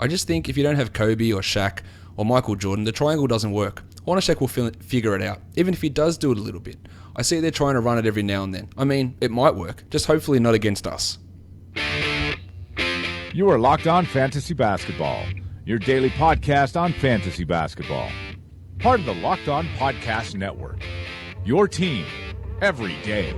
I just think if you don't have Kobe or Shaq or Michael Jordan, the triangle doesn't work. Hornacek will figure it out, even if he does do it a little bit. I see they're trying to run it every now and then. I mean, it might work, just hopefully not against us. You are Locked On Fantasy Basketball, your daily podcast on fantasy basketball. Part of the Locked On Podcast Network, your team every day.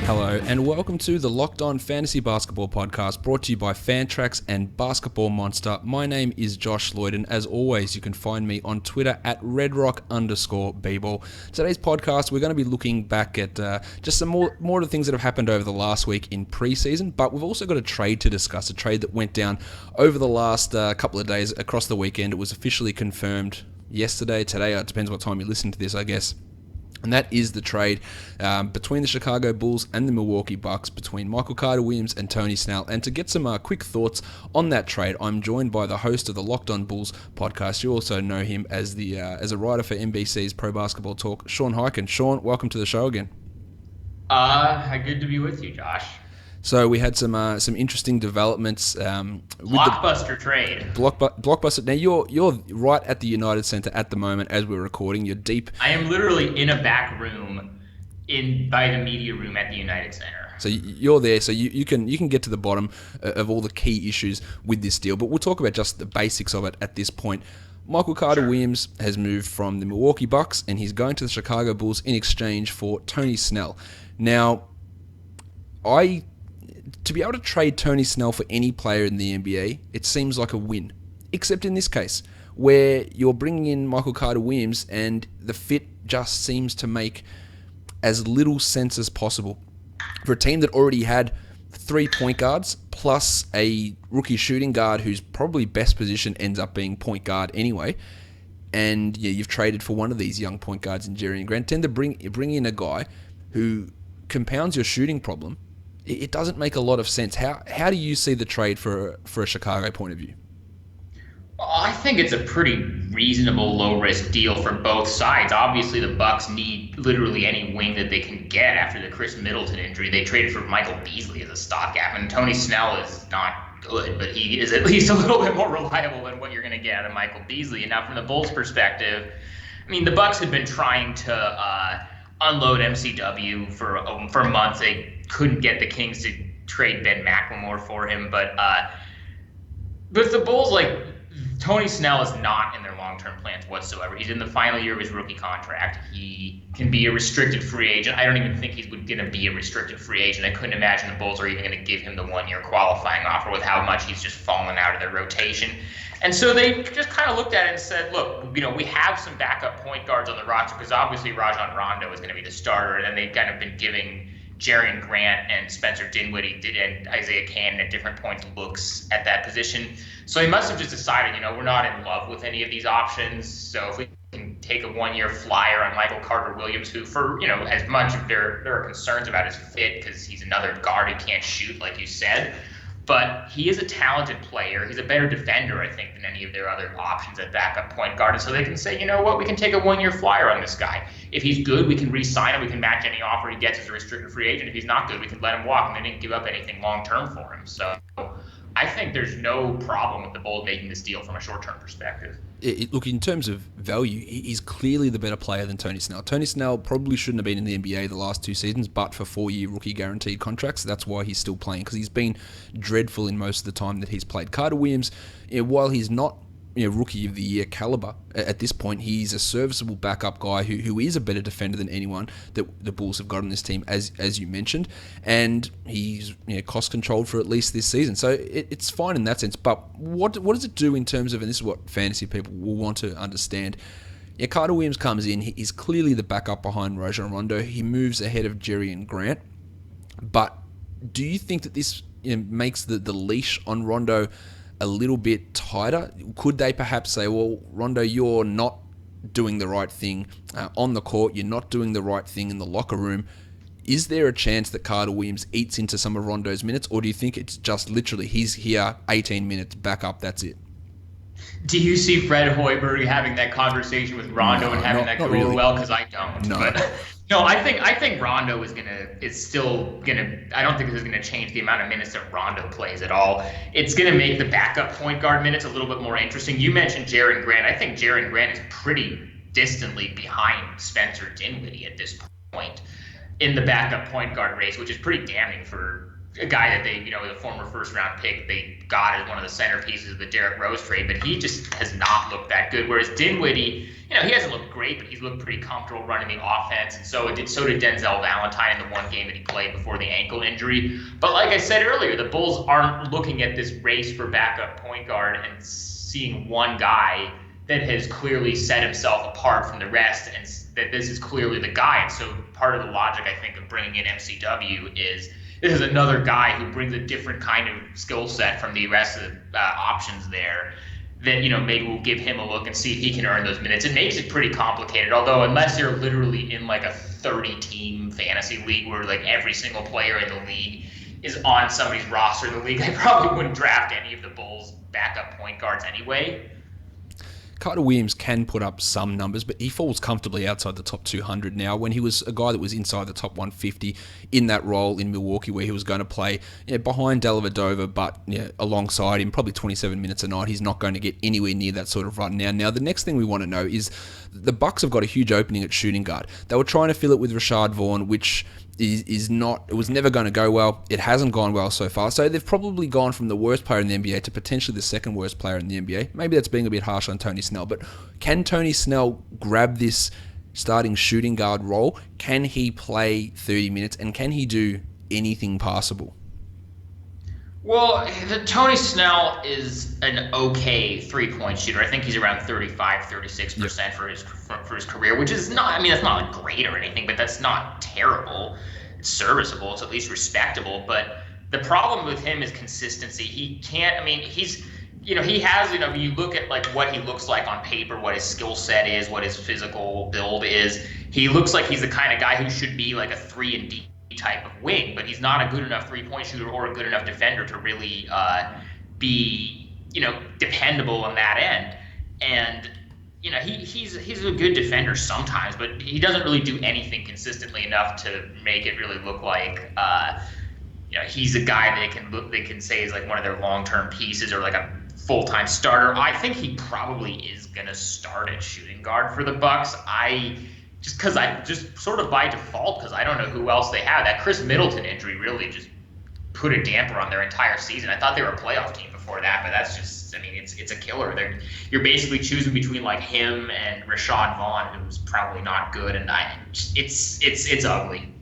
Hello and welcome to the Locked On Fantasy Basketball Podcast, brought to you by Fantrax and Basketball Monster. My name is Josh Lloyd, and as always, you can find me on Twitter at redrock_bball. Today's podcast, we're going to be looking back at just some more of the things that have happened over the last week in preseason, but we've also got a trade to discuss, a trade that went down over the last couple of days across the weekend. It was officially confirmed yesterday, today, it depends what time you listen to this, I guess. And that is the trade between the Chicago Bulls and the Milwaukee Bucks, between Michael Carter-Williams and Tony Snell. And to get some quick thoughts on that trade, I'm joined by the host of the Locked On Bulls podcast. You also know him as a writer for NBC's Pro Basketball Talk, Sean Highkin. Sean, welcome to the show again. Good to be with you, Josh. So we had some interesting developments. Blockbuster trade. Blockbuster. Now you're right at the United Center at the moment as we're recording. You're deep. I am literally in a back room by the media room at the United Center. So you're there, so you can get to the bottom of all the key issues with this deal. But we'll talk about just the basics of it at this point. Michael Carter-Williams has moved from the Milwaukee Bucks, and he's going to the Chicago Bulls in exchange for Tony Snell. Now, to be able to trade Tony Snell for any player in the NBA, it seems like a win. Except in this case, where you're bringing in Michael Carter-Williams and the fit just seems to make as little sense as possible. For a team that already had 3 point guards, plus a rookie shooting guard whose probably best position ends up being point guard anyway, and you've traded for one of these young point guards in Jerry and Grant, tend to bring in a guy who compounds your shooting problem. It doesn't make a lot of sense. How do you see the trade for a Chicago point of view? I think it's a pretty reasonable low-risk deal for both sides. Obviously, the Bucks need literally any wing that they can get after the Chris Middleton injury. They traded for Michael Beasley as a stopgap, and Tony Snell is not good, but he is at least a little bit more reliable than what you're going to get out of Michael Beasley. And now from the Bulls' perspective, I mean, the Bucks have been trying to unload MCW for months. They couldn't get the Kings to trade Ben McLemore for him, but with the Bulls, Tony Snell is not in their long-term plans whatsoever. He's in the final year of his rookie contract. He can be a restricted free agent. I don't even think he's going to be a restricted free agent. I couldn't imagine the Bulls are even going to give him the one-year qualifying offer with how much he's just fallen out of their rotation. And so they just kind of looked at it and said, look, we have some backup point guards on the roster because obviously Rajon Rondo is going to be the starter, and then they've kind of been giving Jaren Grant and Spencer Dinwiddie and Isaiah Cannon at different points looks at that position. So he must have just decided, we're not in love with any of these options. So if we can take a one-year flyer on Michael Carter-Williams, who for, as much of there are concerns about his fit because he's another guard who can't shoot, like you said. But he is a talented player. He's a better defender, I think, than any of their other options at backup point guard. And so they can say, you know what, we can take a one-year flyer on this guy. If he's good, we can re-sign him. We can match any offer he gets as a restricted free agent. If he's not good, we can let him walk. And they didn't give up anything long-term for him. So I think there's no problem with the Bulls making this deal from a short-term perspective. Look, in terms of value, he's clearly the better player than Tony Snell. Tony Snell probably shouldn't have been in the NBA the last 2 seasons, but for 4-year rookie guaranteed contracts. That's why he's still playing, because he's been dreadful in most of the time that he's played. Carter-Williams, while he's not rookie of the year caliber at this point, he's a serviceable backup guy who is a better defender than anyone that the Bulls have got on this team, as you mentioned, and he's cost controlled for at least this season, so it's fine in that sense. But what does it do in terms of, and this is what fantasy people will want to understand, Carter-Williams comes in, he's clearly the backup behind Rajon Rondo, he moves ahead of Jerry and Grant, but do you think that this makes the leash on Rondo a little bit tighter? Could they perhaps say, well, Rondo, you're not doing the right thing on the court, you're not doing the right thing in the locker room. Is there a chance that Carter-Williams eats into some of Rondo's minutes, or do you think it's just literally he's here 18 minutes, back up, that's it? Do you see Fred Hoiberg having that conversation with Rondo and having that go really well? Because I don't. No. But no, I think Rondo is still gonna. I don't think this is gonna change the amount of minutes that Rondo plays at all. It's gonna make the backup point guard minutes a little bit more interesting. You mentioned Jaren Grant. I think Jaren Grant is pretty distantly behind Spencer Dinwiddie at this point in the backup point guard race, which is pretty damning for a guy that they, the former first-round pick they got as one of the centerpieces of the Derrick Rose trade, but he just has not looked that good. Whereas Dinwiddie, he hasn't looked great, but he's looked pretty comfortable running the offense, and so did Denzel Valentine in the one game that he played before the ankle injury. But like I said earlier, the Bulls aren't looking at this race for backup point guard and seeing one guy that has clearly set himself apart from the rest, and that this is clearly the guy. And so part of the logic, I think, of bringing in MCW is this is another guy who brings a different kind of skill set from the rest of the options there that, maybe we'll give him a look and see if he can earn those minutes. It makes it pretty complicated, although unless you're literally in like a 30-team fantasy league where like every single player in the league is on somebody's roster in the league, I probably wouldn't draft any of the Bulls' backup point guards anyway. Carter-Williams can put up some numbers, but he falls comfortably outside the top 200 now, when he was a guy that was inside the top 150 in that role in Milwaukee, where he was going to play behind Dellavedova, but alongside him, probably 27 minutes a night. He's not going to get anywhere near that sort of run now. Now, the next thing we want to know is the Bucks have got a huge opening at shooting guard. They were trying to fill it with Rashad Vaughn, which is not, it was never going to go well. It hasn't gone well so far. So they've probably gone from the worst player in the NBA to potentially the second worst player in the NBA. Maybe that's being a bit harsh on Tony Snell, but can Tony Snell grab this starting shooting guard role? Can he play 30 minutes, and can he do anything passable? Well, Tony Snell is an okay three-point shooter. I think he's around 35-36% for his career, which is not, that's not like great or anything, but that's not terrible. It's serviceable. It's at least respectable. But the problem with him is consistency. He can't, he's, he has, you look at like what he looks like on paper, what his skill set is, what his physical build is. He looks like he's the kind of guy who should be like a 3-and-D type of wing, but he's not a good enough three-point shooter or a good enough defender to really be, dependable on that end. And, he's a good defender sometimes, but he doesn't really do anything consistently enough to make it really look like, he's a guy they can say is like one of their long-term pieces or like a full-time starter. I think he probably is going to start at shooting guard for the Bucks. Just sort of by default, because I don't know who else they have. That Chris Middleton injury really just put a damper on their entire season. I thought they were a playoff team before that, but that's just, it's a killer. You're basically choosing between like him and Rashad Vaughn, who's probably not good, and it's ugly.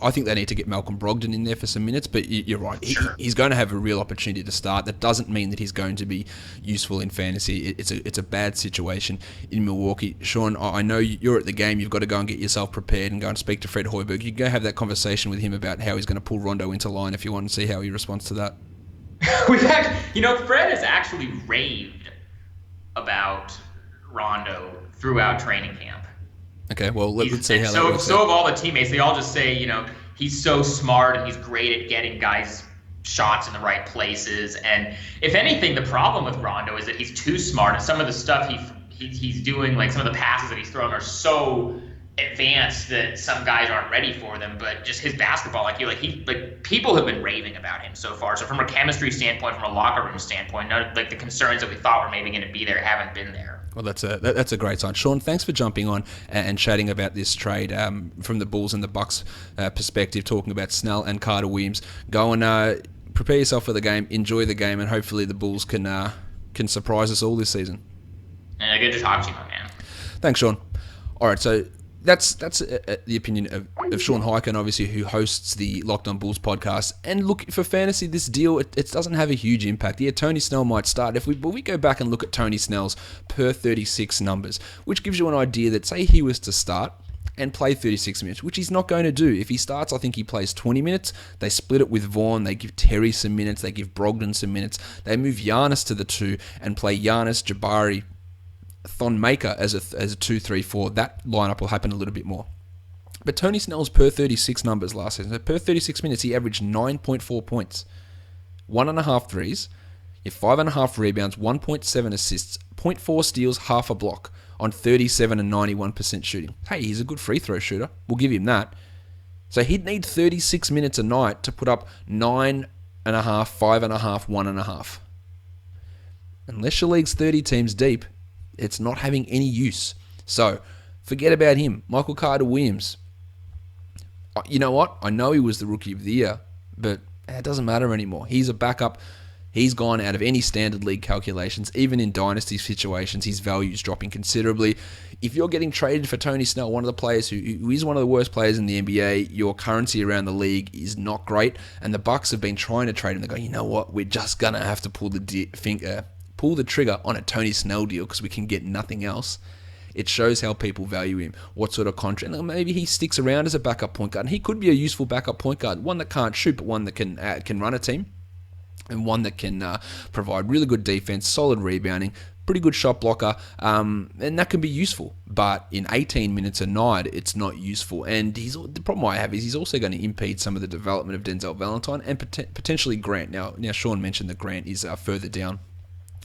I think they need to get Malcolm Brogdon in there for some minutes, but you're right. Sure. He's going to have a real opportunity to start. That doesn't mean that he's going to be useful in fantasy. It's a bad situation in Milwaukee. Sean, I know you're at the game. You've got to go and get yourself prepared and go and speak to Fred Hoiberg. You can go have that conversation with him about how he's going to pull Rondo into line if you want to see how he responds to that. Fred has actually raved about Rondo throughout training camp. Okay, well, let's see how that works. So have all the teammates. They all just say, he's so smart and he's great at getting guys shots in the right places. And if anything, the problem with Rondo is that he's too smart, and some of the stuff he's doing, like some of the passes that he's throwing, are so advanced that some guys aren't ready for them. But just his basketball, people have been raving about him so far. So from a chemistry standpoint, from a locker room standpoint, the concerns that we thought were maybe going to be there haven't been there. Well, that's a great sign. Sean, thanks for jumping on and chatting about this trade from the Bulls and the Bucks perspective, talking about Snell and Carter-Williams. Go and prepare yourself for the game, enjoy the game, and hopefully the Bulls can surprise us all this season. Good to talk to you, my man. Thanks, Sean. All right, so that's the opinion of Sean Highkin, obviously, who hosts the Locked On Bulls podcast. And look, for fantasy, this deal, it doesn't have a huge impact. Yeah, Tony Snell might start. But we go back and look at Tony Snell's per 36 numbers, which gives you an idea that, say he was to start and play 36 minutes, which he's not going to do. If he starts, I think he plays 20 minutes. They split it with Vaughn. They give Terry some minutes. They give Brogdon some minutes. They move Giannis to the 2 and play Giannis, Jabari, Thon Maker as a 2-3-4. That lineup will happen a little bit more. But Tony Snell's per 36 numbers last season, so per 36 minutes, he averaged 9.4 points, 1.5 threes. You have 5.5 rebounds, 1.7 assists, zero point 0.4 steals, half a block on 37 and 91% shooting. Hey, he's a good free throw shooter. We'll give him that. So he'd need 36 minutes a night to put up 9.5, 5.5, 1.5. Unless your league's 30 teams deep, it's not having any use. So forget about him. Michael Carter-Williams. You know what? I know he was the Rookie of the Year, but it doesn't matter anymore. He's a backup. He's gone out of any standard league calculations. Even in dynasty situations, his value is dropping considerably. If you're getting traded for Tony Snell, one of the players who is one of the worst players in the NBA, your currency around the league is not great. And the Bucks have been trying to trade him. They go, you know what? We're just going to have to pull the trigger on a Tony Snell deal because we can get nothing else. It shows how people value him, what sort of contract. Maybe he sticks around as a backup point guard, and he could be a useful backup point guard, one that can't shoot, but one that can run a team, and one that can provide really good defense, solid rebounding, pretty good shot blocker, and that can be useful. But in 18 minutes a night, it's not useful. And the problem I have is he's also going to impede some of the development of Denzel Valentine and potentially Grant. Now Sean mentioned that Grant is further down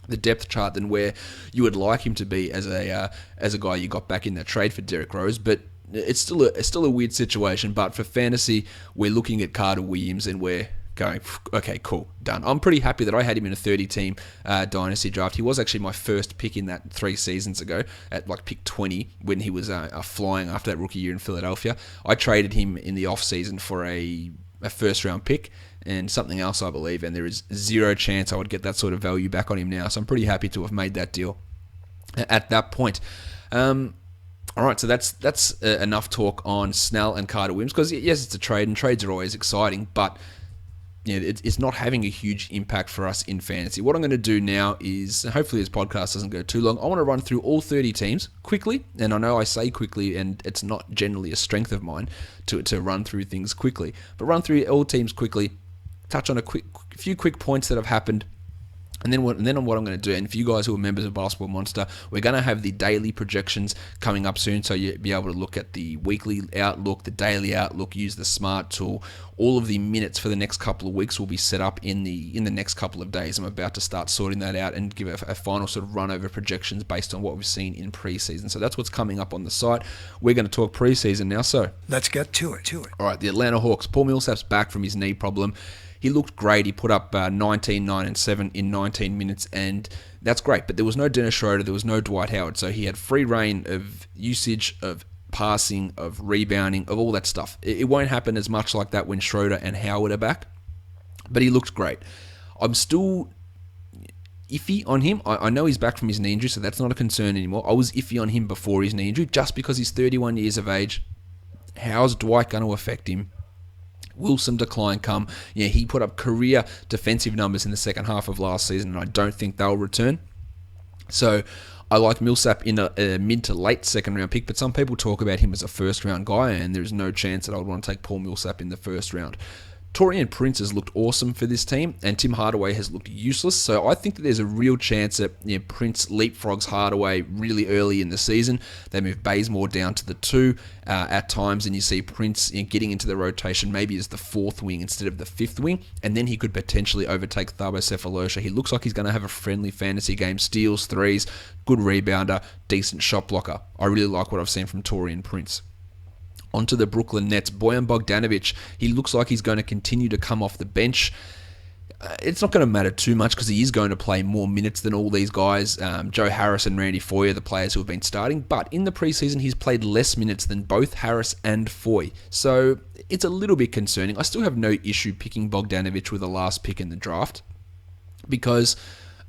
the depth chart than where you would like him to be as a guy you got back in that trade for Derrick Rose, but it's still a weird situation. But for fantasy, we're looking at Carter-Williams and we're going, okay, cool, done. I'm pretty happy that I had him in a 30-team dynasty draft. He was actually my first pick in that 3 seasons ago at like pick 20 when he was flying after that rookie year in Philadelphia. I traded him in the off-season for a first-round pick and something else, I believe, and there is zero chance I would get that sort of value back on him now. So I'm pretty happy to have made that deal at that point. All right, so that's enough talk on Snell and Carter-Williams, because yes, it's a trade, and trades are always exciting, but it's not having a huge impact for us in fantasy. What I'm going to do now is, hopefully this podcast doesn't go too long, I want to run through all 30 teams quickly, and I know I say quickly, and it's not generally a strength of mine to run through things quickly, but run through all teams quickly, touch on a few quick points that have happened, and then what I'm going to do, and for you guys who are members of Basketball Monster, we're going to have the daily projections coming up soon, so you'll be able to look at the weekly outlook, the daily outlook, use the smart tool. All of the minutes for the next couple of weeks will be set up in the next couple of days. I'm about to start sorting that out and give a final sort of run over projections based on what we've seen in preseason. So that's what's coming up on the site. We're going to talk preseason now, so let's get to it. All right, the Atlanta Hawks. Paul Millsap's back from his knee problem. He looked great. He put up 19, 9, and 7 in 19 minutes, and that's great. But there was no Dennis Schroeder, there was no Dwight Howard, so he had free reign of usage, of passing, of rebounding, of all that stuff. It won't happen as much like that when Schroeder and Howard are back, but he looked great. I'm still iffy on him. I know he's back from his knee injury, so that's not a concern anymore. I was iffy on him before his knee injury, just because he's 31 years of age. How's Dwight going to affect him? Will some decline come? Yeah, he put up career defensive numbers in the second half of last season, and I don't think they'll return. So I like Millsap in a mid to late second round pick, but some people talk about him as a first round guy, and there's no chance that I would want to take Paul Millsap in the first round. Taurean Prince has looked awesome for this team, and Tim Hardaway has looked useless, so I think that there's a real chance that Prince leapfrogs Hardaway really early in the season. They move Bazemore down to the 2 at times, and you see Prince getting into the rotation maybe as the 4th wing instead of the 5th wing, and then he could potentially overtake Thabo Sefolosha. He looks like he's going to have a friendly fantasy game, steals, threes, good rebounder, decent shot blocker. I really like what I've seen from Taurean Prince. Onto the Brooklyn Nets, Bojan Bogdanovic. He looks like he's going to continue to come off the bench. It's not going to matter too much because he is going to play more minutes than all these guys. Joe Harris and Randy Foye are the players who have been starting, but in the preseason he's played less minutes than both Harris and Foye. So it's a little bit concerning. I still have no issue picking Bogdanovic with the last pick in the draft because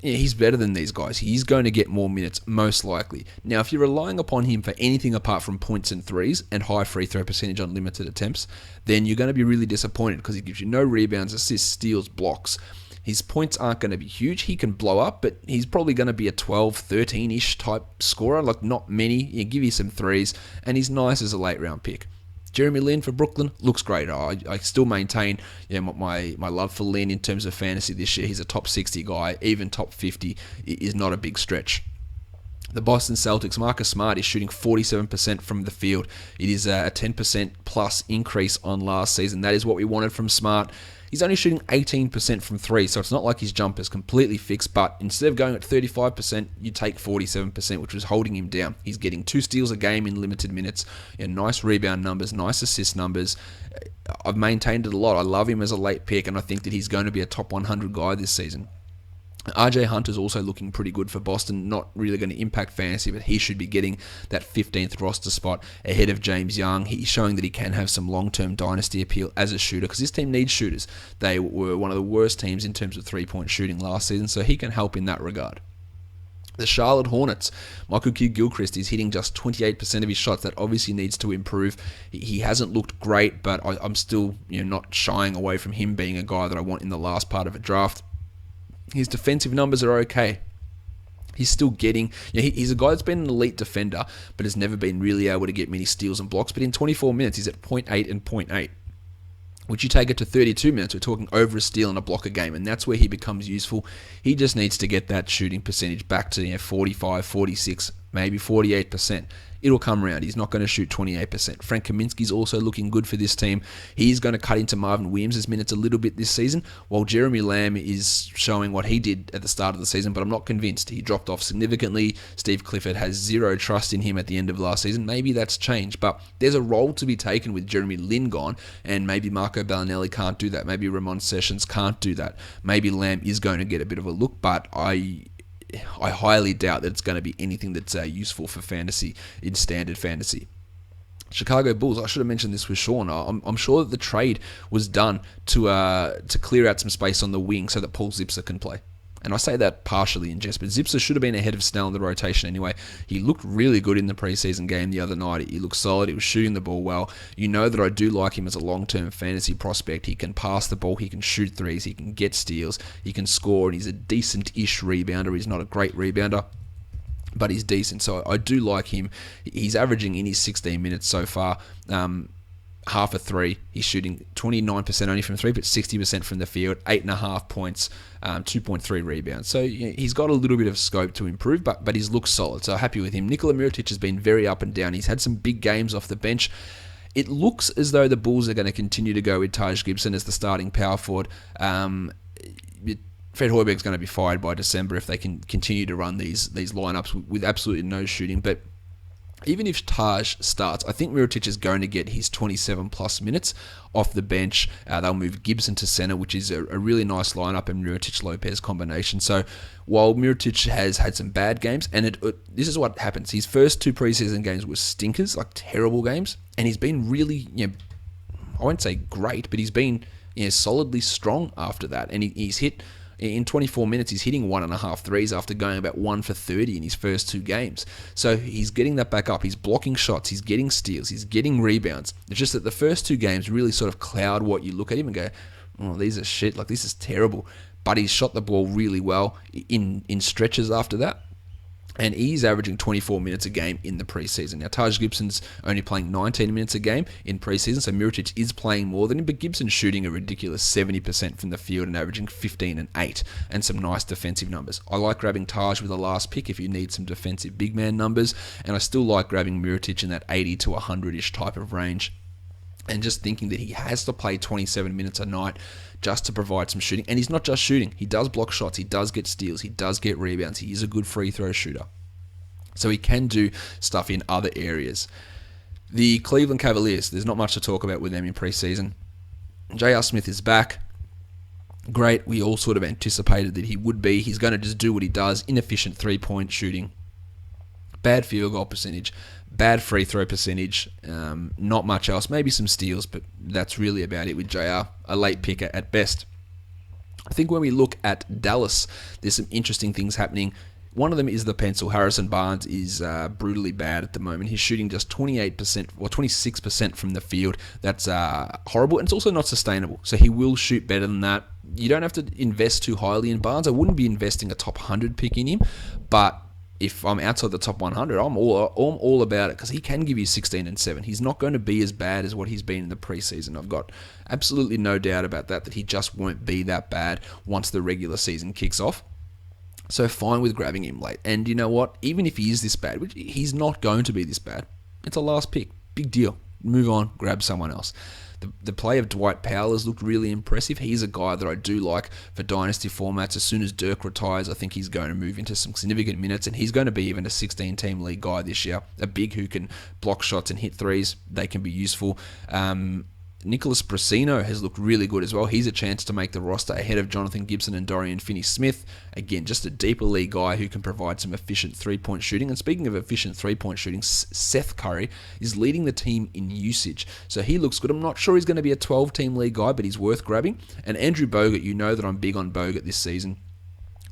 he's better than these guys. He's going to get more minutes, most likely. Now, if you're relying upon him for anything apart from points and threes and high free throw percentage on limited attempts, then you're going to be really disappointed because he gives you no rebounds, assists, steals, blocks. His points aren't going to be huge. He can blow up, but he's probably going to be a 12, 13-ish type scorer, like not many. He'll give you some threes, and he's nice as a late-round pick. Jeremy Lin for Brooklyn looks great. I still maintain my love for Lin in terms of fantasy this year. He's a top 60 guy. Even top 50 is not a big stretch. The Boston Celtics, Marcus Smart is shooting 47% from the field. It is a 10% plus increase on last season. That is what we wanted from Smart. He's only shooting 18% from 3, so it's not like his jumper is completely fixed, but instead of going at 35%, you take 47%, which was holding him down. He's getting 2 steals a game in limited minutes, nice rebound numbers, nice assist numbers. I've maintained it a lot. I love him as a late pick, and I think that he's going to be a top 100 guy this season. RJ Hunter's also looking pretty good for Boston, not really going to impact fantasy, but he should be getting that 15th roster spot ahead of James Young. He's showing that he can have some long-term dynasty appeal as a shooter, because this team needs shooters. They were one of the worst teams in terms of three-point shooting last season, so he can help in that regard. The Charlotte Hornets, Michael Kidd-Gilchrist is hitting just 28% of his shots. That obviously needs to improve. He hasn't looked great, but I'm still not shying away from him being a guy that I want in the last part of a draft. His defensive numbers are okay. He's still getting... he's a guy that's been an elite defender, but has never been really able to get many steals and blocks. But in 24 minutes, he's at 0.8 and 0.8. Which you take it to 32 minutes, we're talking over a steal and a block a game, and that's where he becomes useful. He just needs to get that shooting percentage back to 45, 46, maybe 48%. It'll come around. He's not going to shoot 28%. Frank Kaminsky's also looking good for this team. He's going to cut into Marvin Williams' minutes a little bit this season, while Jeremy Lamb is showing what he did at the start of the season, but I'm not convinced. He dropped off significantly. Steve Clifford has zero trust in him at the end of last season. Maybe that's changed, but there's a role to be taken with Jeremy Lin gone, and maybe Marco Bellinelli can't do that. Maybe Ramon Sessions can't do that. Maybe Lamb is going to get a bit of a look, but I highly doubt that it's going to be anything that's useful for fantasy in standard fantasy. Chicago Bulls, I should have mentioned this with Sean. I'm sure that the trade was done to clear out some space on the wing so that Paul Zipser can play. And I say that partially in jest, but Zipser should have been ahead of Snell in the rotation anyway. He looked really good in the preseason game the other night. He looked solid. He was shooting the ball well. You know that I do like him as a long-term fantasy prospect. He can pass the ball. He can shoot threes. He can get steals. He can score, and he's a decent-ish rebounder. He's not a great rebounder, but he's decent. So I do like him. He's averaging in his 16 minutes so far half a three. He's shooting 29% only from three, but 60% from the field, 8.5 points, 2.3 rebounds. So he's got a little bit of scope to improve, but he's looked solid. So happy with him. Nikola Mirotic has been very up and down. He's had some big games off the bench. It looks as though the Bulls are going to continue to go with Taj Gibson as the starting power forward. Fred Hoiberg's going to be fired by December if they can continue to run these lineups with absolutely no shooting. But even if Taj starts, I think Mirotic is going to get his 27-plus minutes off the bench. They'll move Gibson to center, which is a really nice lineup, and Mirotic-Lopez combination. So while Mirotic has had some bad games, and this is what happens. His first 2 preseason games were stinkers, like terrible games, and he's been really, I won't say great, but he's been solidly strong after that. And he's hit... In 24 minutes, he's hitting 1.5 threes after going about 1 for 30 in his first 2 games. So he's getting that back up. He's blocking shots. He's getting steals. He's getting rebounds. It's just that the first 2 games really sort of cloud what you look at him and go, oh, these are shit. Like, this is terrible. But he's shot the ball really well in stretches after that. And he's averaging 24 minutes a game in the preseason. Now, Taj Gibson's only playing 19 minutes a game in preseason, so Mirotic is playing more than him, but Gibson's shooting a ridiculous 70% from the field and averaging 15 and 8, and some nice defensive numbers. I like grabbing Taj with the last pick if you need some defensive big man numbers, and I still like grabbing Mirotic in that 80 to 100-ish type of range. And just thinking that he has to play 27 minutes a night just to provide some shooting. And he's not just shooting. He does block shots. He does get steals. He does get rebounds. He is a good free throw shooter. So he can do stuff in other areas. The Cleveland Cavaliers, there's not much to talk about with them in preseason. J.R. Smith is back. Great. We all sort of anticipated that he would be. He's going to just do what he does. Inefficient three-point shooting. Bad field goal percentage. Bad free throw percentage, not much else. Maybe some steals, but that's really about it with JR. A late picker at best. I think when we look at Dallas, there's some interesting things happening. One of them is the pencil. Harrison Barnes is brutally bad at the moment. He's shooting just 28% or 26% from the field. That's horrible, and it's also not sustainable. So he will shoot better than that. You don't have to invest too highly in Barnes. I wouldn't be investing a top 100 pick in him, but if I'm outside the top 100, I'm all about it, because he can give you 16 and 7. He's not going to be as bad as what he's been in the preseason. I've got absolutely no doubt about that he just won't be that bad once the regular season kicks off. So fine with grabbing him late. And you know what? Even if he is this bad, which he's not going to be this bad, it's a last pick. Big deal. Move on, grab someone else. The play of Dwight Powell has looked really impressive. He's a guy that I do like for dynasty formats. As soon as Dirk retires, I think he's going to move into some significant minutes, and he's going to be even a 16-team league guy this year. A big who can block shots and hit threes. They can be useful. Nicholas Brasino has looked really good as well. He's a chance to make the roster ahead of Jonathan Gibson and Dorian Finney-Smith. Again, just a deeper league guy who can provide some efficient three-point shooting. And speaking of efficient three-point shooting, Seth Curry is leading the team in usage. So he looks good. I'm not sure he's going to be a 12-team league guy, but he's worth grabbing. And Andrew Bogut, you know that I'm big on Bogut this season.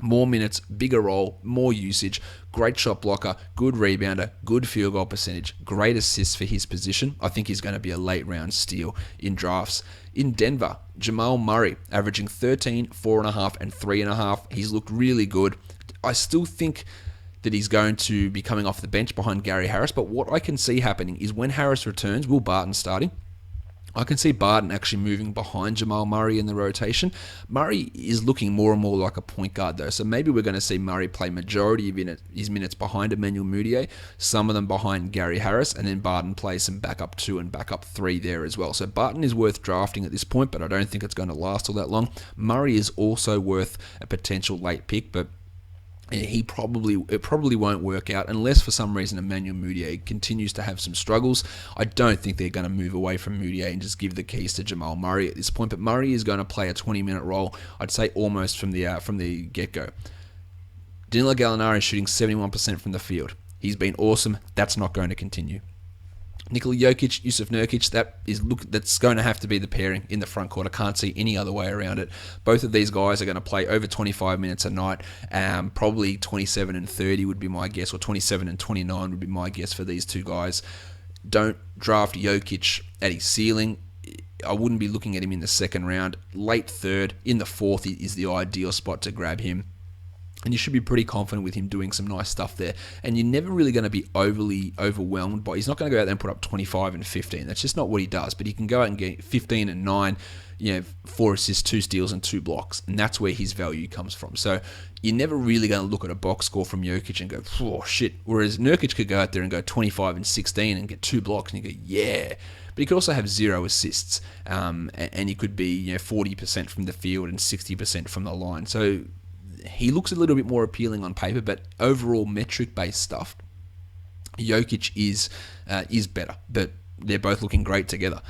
More minutes, bigger role, more usage, great shot blocker, good rebounder, good field goal percentage, great assists for his position. I think he's going to be a late round steal in drafts. In Denver, Jamal Murray averaging 13, 4.5, and 3.5. He's looked really good. I still think that he's going to be coming off the bench behind Gary Harris, but what I can see happening is when Harris returns, Will Barton starting. I can see Barton actually moving behind Jamal Murray in the rotation. Murray is looking more and more like a point guard though, so maybe we're going to see Murray play majority of his minutes behind Emmanuel Mudiay, some of them behind Gary Harris, and then Barton plays some backup 2 and backup 3 there as well. So Barton is worth drafting at this point, but I don't think it's going to last all that long. Murray is also worth a potential late pick, but it probably won't work out unless for some reason Emmanuel Mudiay continues to have some struggles. I don't think they're going to move away from Mudiay and just give the keys to Jamal Murray at this point, but Murray is going to play a 20-minute role, I'd say almost from the get-go. Danilo Gallinari is shooting 71% from the field. He's been awesome. That's not going to continue. Nikola Jokic, Yusuf Nurkic, that's going to have to be the pairing in the front court. I can't see any other way around it. Both of these guys are going to play over 25 minutes a night. Probably 27 and 30 would be my guess, or 27 and 29 would be my guess for these two guys. Don't draft Jokic at his ceiling. I wouldn't be looking at him in the second round. Late third, in the fourth is the ideal spot to grab him. And you should be pretty confident with him doing some nice stuff there. And you're never really going to be overly overwhelmed by. He's not going to go out there and put up 25 and 15. That's just not what he does. But he can go out and get 15 and 9, 4 assists, 2 steals, and 2 blocks. And that's where his value comes from. So you're never really going to look at a box score from Jokic and go, oh, shit. Whereas Nurkic could go out there and go 25 and 16 and get 2 blocks. And you go, yeah. But he could also have 0 assists. And he could be 40% from the field and 60% from the line. So he looks a little bit more appealing on paper, but overall metric-based stuff, Jokic is better, but they're both looking great together.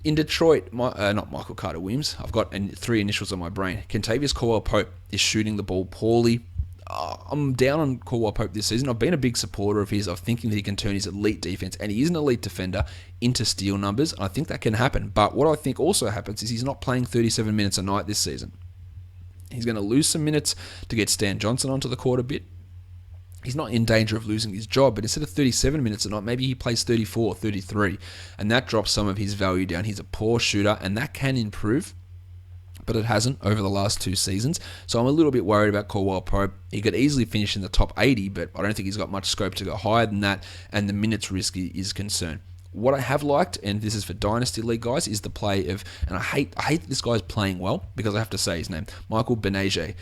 In Detroit, not Michael Carter-Williams, I've got 3 initials on my brain. Kentavious Caldwell-Pope is shooting the ball poorly. I'm down on Caldwell-Pope this season. I've been a big supporter of his. I'm thinking that he can turn his elite defense, and he is an elite defender, into steal numbers. I think that can happen, but what I think also happens is he's not playing 37 minutes a night this season. He's going to lose some minutes to get Stan Johnson onto the court a bit. He's not in danger of losing his job, but instead of 37 minutes a night, maybe he plays 34, 33, and that drops some of his value down. He's a poor shooter, and that can improve, but it hasn't over the last 2 seasons. So I'm a little bit worried about Caldwell-Pope. He could easily finish in the top 80, but I don't think he's got much scope to go higher than that, and the minutes risk is concerned. What I have liked, and this is for Dynasty League guys, is the play of, and I hate this guy's playing well, because I have to say his name, Michael Benaje,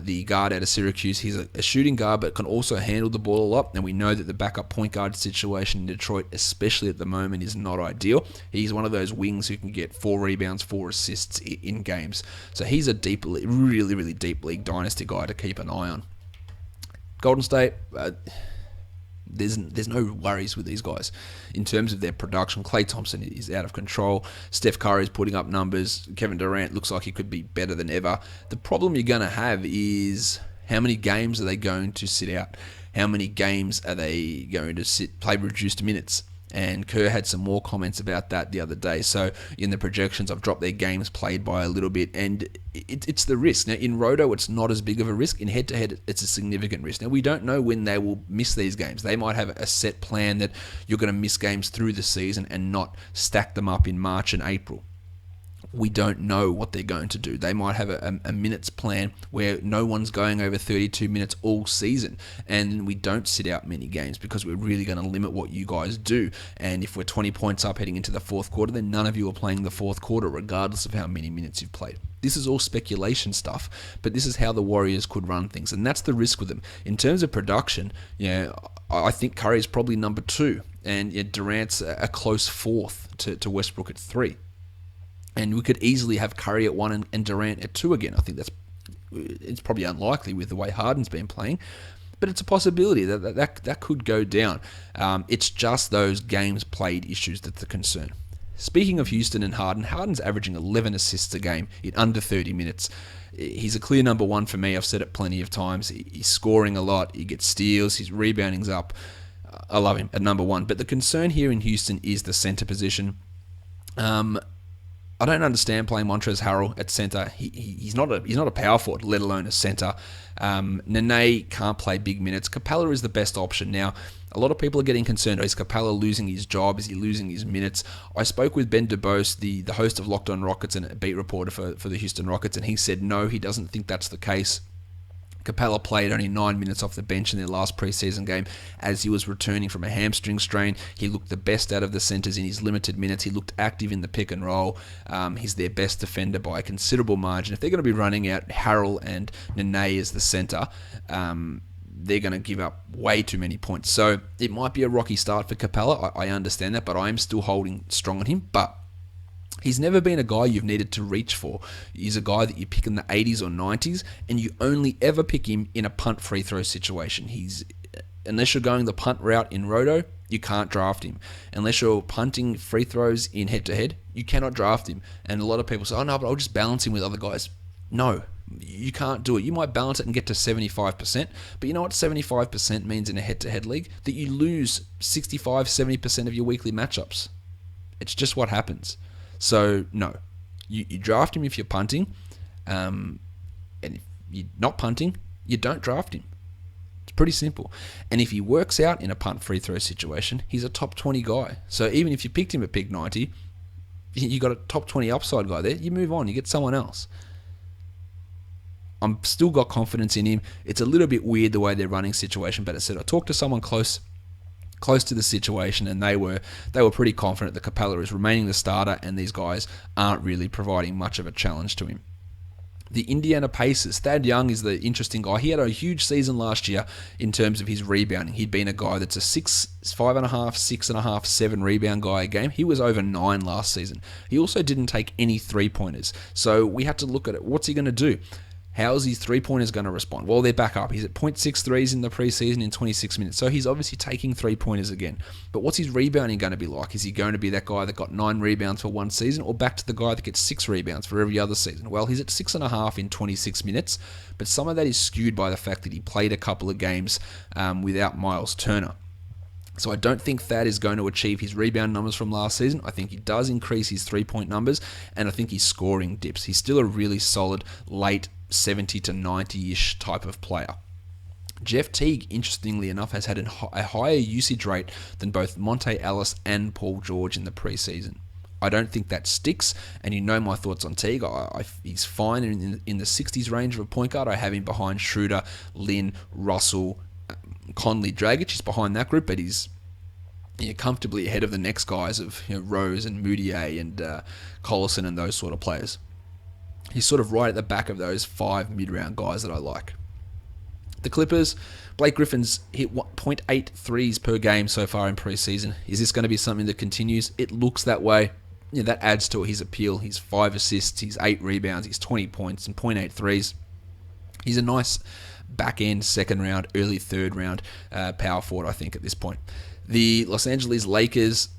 the guard out of Syracuse. He's a shooting guard, but can also handle the ball a lot, and we know that the backup point guard situation in Detroit, especially at the moment, is not ideal. He's one of those wings who can get 4 rebounds, 4 assists in games. So he's a really, really deep league Dynasty guy to keep an eye on. Golden State, There's no worries with these guys in terms of their production. Klay Thompson is out of control. Steph Curry is putting up numbers. Kevin Durant looks like he could be better than ever. The problem you're going to have is how many games are they going to sit out? How many games are they going to play reduced minutes? And Kerr had some more comments about that the other day. So in the projections, I've dropped their games played by a little bit, and it's the risk. Now, in Roto, it's not as big of a risk. In head-to-head, it's a significant risk. Now, we don't know when they will miss these games. They might have a set plan that you're going to miss games through the season and not stack them up in March and April. We don't know what they're going to do. They might have a minutes plan where no one's going over 32 minutes all season, and we don't sit out many games because we're really going to limit what you guys do. And if we're 20 points up heading into the fourth quarter, then none of you are playing the fourth quarter regardless of how many minutes you've played. This is all speculation stuff, but this is how the Warriors could run things, and that's the risk with them. In terms of production, I think Curry is probably number 2 And Durant's a close fourth to Westbrook at 3. And we could easily have Curry at 1 and Durant at 2 again. I think it's probably unlikely with the way Harden's been playing, but it's a possibility that could go down. It's just those games played issues that's the concern. Speaking of Houston and Harden's averaging 11 assists a game in under 30 minutes. He's a clear number 1 for me. I've said it plenty of times. He's scoring a lot. He gets steals. His rebounding's up. I love him at number 1. But the concern here in Houston is the center position. I don't understand playing Montrezl Harrell at center. He's not a power forward, let alone a center. Nene can't play big minutes. Capella is the best option. Now, a lot of people are getting concerned. Is Capella losing his job? Is he losing his minutes? I spoke with Ben DeBose, the host of Locked On Rockets and a beat reporter for the Houston Rockets, and he said no, he doesn't think that's the case. Capella played only 9 minutes off the bench in their last preseason game as he was returning from a hamstring strain. He looked the best out of the centers in his limited minutes. He looked active in the pick and roll. He's their best defender by a considerable margin. If they're going to be running out Harrell and Nene as the center, they're going to give up way too many points. So it might be a rocky start for Capella. I understand that, but I am still holding strong on him. But he's never been a guy you've needed to reach for. He's a guy that you pick in the 80s or 90s, and you only ever pick him in a punt free throw situation. Unless you're going the punt route in Roto, you can't draft him. Unless you're punting free throws in head-to-head, you cannot draft him. And a lot of people say, oh no, but I'll just balance him with other guys. No, you can't do it. You might balance it and get to 75%, but you know what 75% means in a head-to-head league? That you lose 65, 70% of your weekly matchups. It's just what happens. So, no. You draft him if you're punting, and if you're not punting, you don't draft him. It's pretty simple. And if he works out in a punt free throw situation, he's a top 20 guy. So even if you picked him at pick 90, you got a top 20 upside guy there, you move on, you get someone else. I'm still got confidence in him. It's a little bit weird the way they're running situation, but I said I talked to someone close to the situation, and they were pretty confident that Capella is remaining the starter, and these guys aren't really providing much of a challenge to him. The Indiana Pacers, Thad Young is the interesting guy. He had a huge season last year in terms of his rebounding. He'd been a guy that's a 5.5, 6.5, 7 rebound guy a game. He was over 9 last season. He also didn't take any three-pointers. So we had to look at it. What's he going to do? How's his three-pointers going to respond? Well, they're back up. He's at 0.6 threes in the preseason in 26 minutes. So he's obviously taking three-pointers again. But what's his rebounding going to be like? Is he going to be that guy that got 9 rebounds for one season, or back to the guy that gets 6 rebounds for every other season? Well, he's at 6.5 in 26 minutes, but some of that is skewed by the fact that he played a couple of games without Miles Turner. So I don't think Thad is going to achieve his rebound numbers from last season. I think he does increase his three-point numbers, and I think his scoring dips. He's still a really solid late 70 to 90-ish type of player. Jeff Teague, interestingly enough, has had a higher usage rate than both Monte Ellis and Paul George in the preseason. I don't think that sticks, and you know my thoughts on Teague. He's fine in the 60s range of a point guard. I have him behind Schroeder, Lin, Russell, Conley, Dragic. He's behind that group, but he's comfortably ahead of the next guys of Rose and Moutier and Collison and those sort of players. He's sort of right at the back of those 5 mid-round guys that I like. The Clippers, Blake Griffin's hit 0.8 threes per game so far in preseason. Is this going to be something that continues? It looks that way. That adds to his appeal. He's 5 assists, he's 8 rebounds, he's 20 points and 0.8 threes. He's a nice back-end second round, early third round power forward, I think, at this point. The Los Angeles Lakers,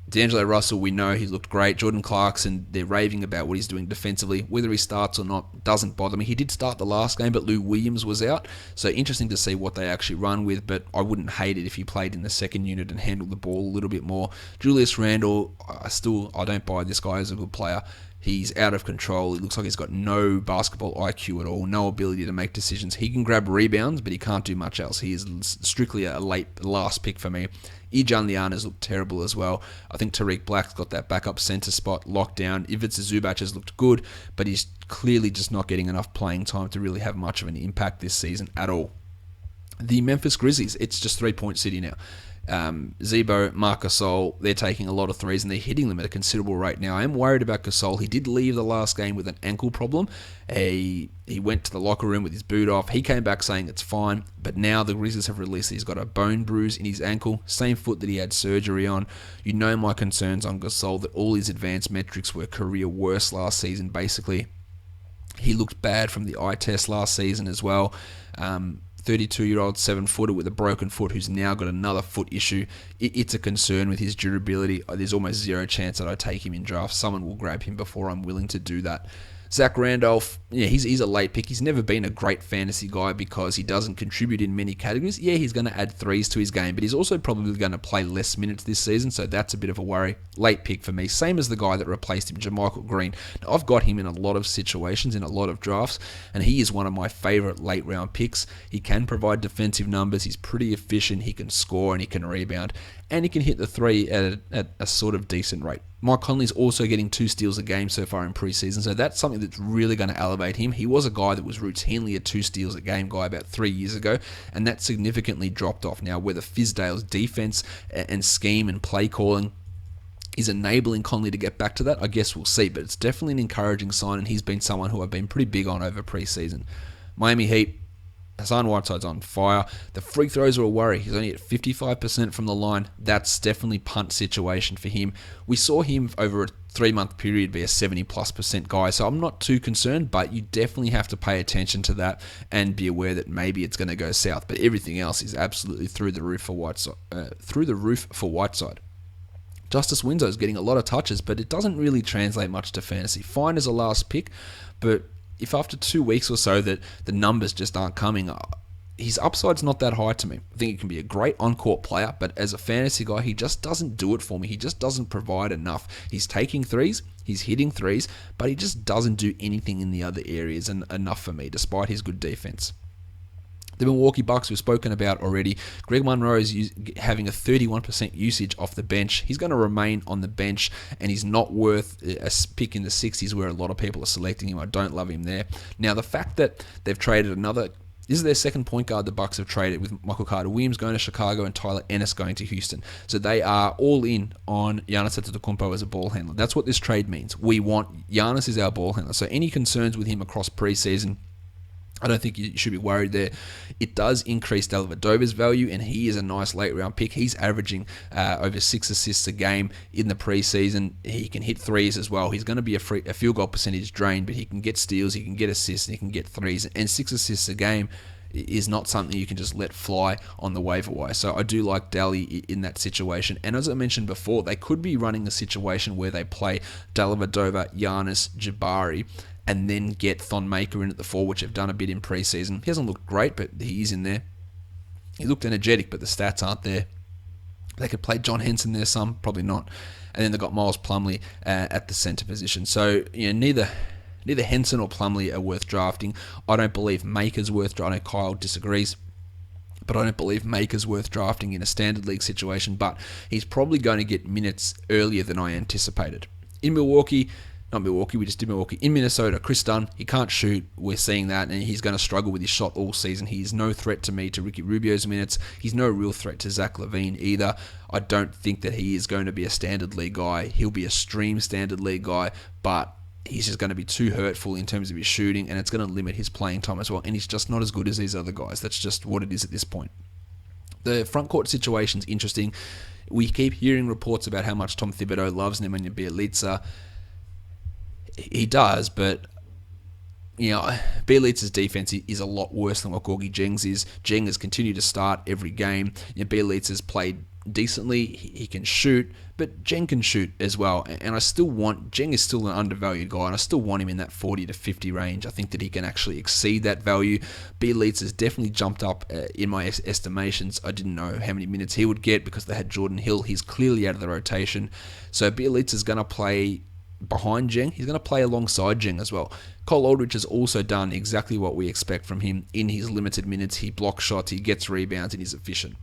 D'Angelo Russell, we know he looked great. Jordan Clarkson, they're raving about what he's doing defensively. Whether he starts or not doesn't bother me. He did start the last game, but Lou Williams was out. So interesting to see what they actually run with, but I wouldn't hate it if he played in the second unit and handled the ball a little bit more. Julius Randle, I don't buy this guy as a good player. He's out of control. It looks like he's got no basketball IQ at all, no ability to make decisions. He can grab rebounds, but he can't do much else. He is strictly a last pick for me. Ijan Liana's looked terrible as well. I think Tariq Black's got that backup center spot locked down. Ivica Zubac has looked good, but he's clearly just not getting enough playing time to really have much of an impact this season at all. The Memphis Grizzlies, it's just 3-point city now. Zebo, Marc Gasol, they're taking a lot of threes and they're hitting them at a considerable rate. Now, I am worried about Gasol. He did leave the last game with an ankle problem. He went to the locker room with his boot off. He came back saying it's fine, but now the Grizzlies have released that he's got a bone bruise in his ankle, same foot that he had surgery on. You know my concerns on Gasol, that all his advanced metrics were career worst last season, basically. He looked bad from the eye test last season as well. 32-year-old 7-footer with a broken foot who's now got another foot issue. It's a concern with his durability. There's almost zero chance that I take him in draft. Someone will grab him before I'm willing to do that. Zach Randolph, yeah, he's a late pick. He's never been a great fantasy guy because he doesn't contribute in many categories. Yeah, he's going to add threes to his game, but he's also probably going to play less minutes this season, so that's a bit of a worry. Late pick for me. Same as the guy that replaced him, JaMychal Green. Now, I've got him in a lot of situations, in a lot of drafts, and he is one of my favorite late-round picks. He can provide defensive numbers. He's pretty efficient. He can score and he can rebound, and he can hit the three at a sort of decent rate. Mike Conley's also getting 2 steals a game so far in preseason, so that's something that's really going to elevate him. He was a guy that was routinely a 2 steals a game guy about 3 years ago, and that significantly dropped off. Now, whether Fizdale's defense and scheme and play calling is enabling Conley to get back to that, I guess we'll see, but it's definitely an encouraging sign, and he's been someone who I've been pretty big on over preseason. Miami Heat, Hassan Whiteside's on fire. The free throws are a worry. He's only at 55% from the line. That's definitely punt situation for him. We saw him over a 3-month period be a 70+% guy, so I'm not too concerned, but you definitely have to pay attention to that and be aware that maybe it's going to go south. But everything else is absolutely through the roof for Whiteside. Justice Winslow is getting a lot of touches, but it doesn't really translate much to fantasy. Fine as a last pick, but if after 2 weeks or so that the numbers just aren't coming, his upside's not that high to me. I think he can be a great on-court player, but as a fantasy guy, he just doesn't do it for me. He just doesn't provide enough. He's taking threes, he's hitting threes, but he just doesn't do anything in the other areas enough for me, despite his good defense. The Milwaukee Bucks we've spoken about already. Greg Monroe is having a 31% usage off the bench. He's going to remain on the bench, and he's not worth a pick in the 60s where a lot of people are selecting him. I don't love him there. Now, the fact that they've traded another... This is their second point guard the Bucks have traded, with Michael Carter-Williams going to Chicago and Tyler Ennis going to Houston. So they are all in on Giannis Antetokounmpo as a ball handler. That's what this trade means. We want Giannis as our ball handler. So any concerns with him across preseason, I don't think you should be worried there. It does increase Dellavedova's value, and he is a nice late-round pick. He's averaging over 6 assists a game in the preseason. He can hit threes as well. He's going to be a field goal percentage drain, but he can get steals, he can get assists, and he can get threes. And 6 assists a game is not something you can just let fly on the waiver wire. So I do like Dally in that situation. And as I mentioned before, they could be running a situation where they play Dellavedova, Giannis, Jabari, and then get Thon Maker in at the 4, which have done a bit in preseason. He hasn't looked great, but he is in there. He looked energetic, but the stats aren't there. They could play John Henson there some, probably not. And then they've got Miles Plumlee at the center position. So neither Henson or Plumlee are worth drafting. I don't believe Maker's worth drafting. I know Kyle disagrees, but I don't believe Maker's worth drafting in a standard league situation. But he's probably going to get minutes earlier than I anticipated. In Milwaukee, in Minnesota, Chris Dunn, he can't shoot. We're seeing that, and he's going to struggle with his shot all season. He is no threat to me to Ricky Rubio's minutes. He's no real threat to Zach LaVine either. I don't think that he is going to be a standard league guy. He'll be a stream standard league guy, but he's just going to be too hurtful in terms of his shooting, and it's going to limit his playing time as well, and he's just not as good as these other guys. That's just what it is at this point. The front court situation's interesting. We keep hearing reports about how much Tom Thibodeau loves Nemanja Bjelica. He does, but Bjelica's defense is a lot worse than what Gorgie Jeng's is. Jeng has continued to start every game. Bjelica's played decently. He can shoot, but Jeng can shoot as well. And Jeng is still an undervalued guy, and I still want him in that 40 to 50 range. I think that he can actually exceed that value. Bjelica's definitely jumped up in my estimations. I didn't know how many minutes he would get because they had Jordan Hill. He's clearly out of the rotation. So Bjelica's going to play behind Jeng. He's going to play alongside Jeng as well. Cole Aldrich has also done exactly what we expect from him in his limited minutes. He blocks shots, he gets rebounds, and he's efficient.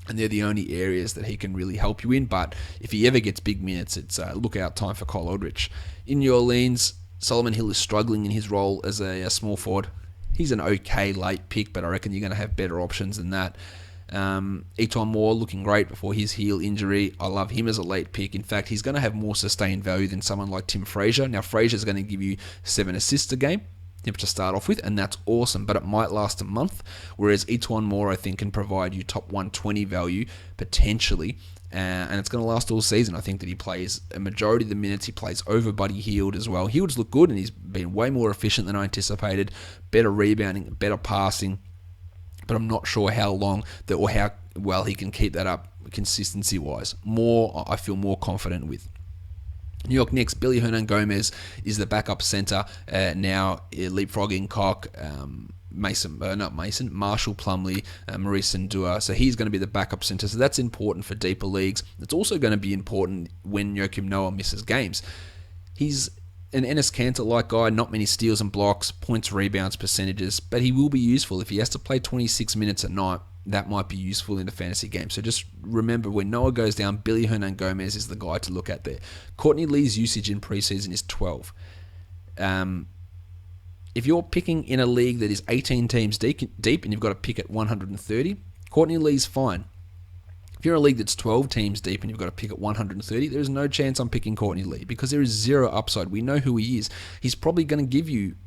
And they're the only areas that he can really help you in. But if he ever gets big minutes, it's lookout time for Cole Aldrich. In New Orleans, Solomon Hill is struggling in his role as a small forward. He's an okay late pick, but I reckon you're going to have better options than that. Eton Moore looking great before his heel injury. I love him as a late pick. In fact, he's going to have more sustained value than someone like Tim Frazier. Now, Frazier's going to give you 7 assists a game to start off with, and that's awesome, but it might last a month, whereas Eton Moore, I think, can provide you top 120 value, potentially, and it's going to last all season. I think that he plays a majority of the minutes. He plays over Buddy Hield as well. Hield's looked good, and he's been way more efficient than I anticipated, better rebounding, better passing, but I'm not sure how long that or how well he can keep that up consistency-wise. Moore, I feel more confident with. New York Knicks, Billy Hernan-Gomez is the backup center now, leapfrogging Koch, Marshall Plumlee, Maurice Ndua. So he's going to be the backup center. So that's important for deeper leagues. It's also going to be important when Joakim Noah misses games. He's an Enes Kanter-like guy, not many steals and blocks, points, rebounds, percentages, but he will be useful if he has to play 26 minutes at night. That might be useful in a fantasy game. So just remember, when Noah goes down, Billy Hernan-Gomez is the guy to look at there. Courtney Lee's usage in preseason is 12. If you're picking in a league that is 18 teams deep and you've got to pick at 130, Courtney Lee's fine. If you're in a league that's 12 teams deep and you've got to pick at 130, there's no chance I'm picking Courtney Lee because there is zero upside. We know who he is. He's probably going to give you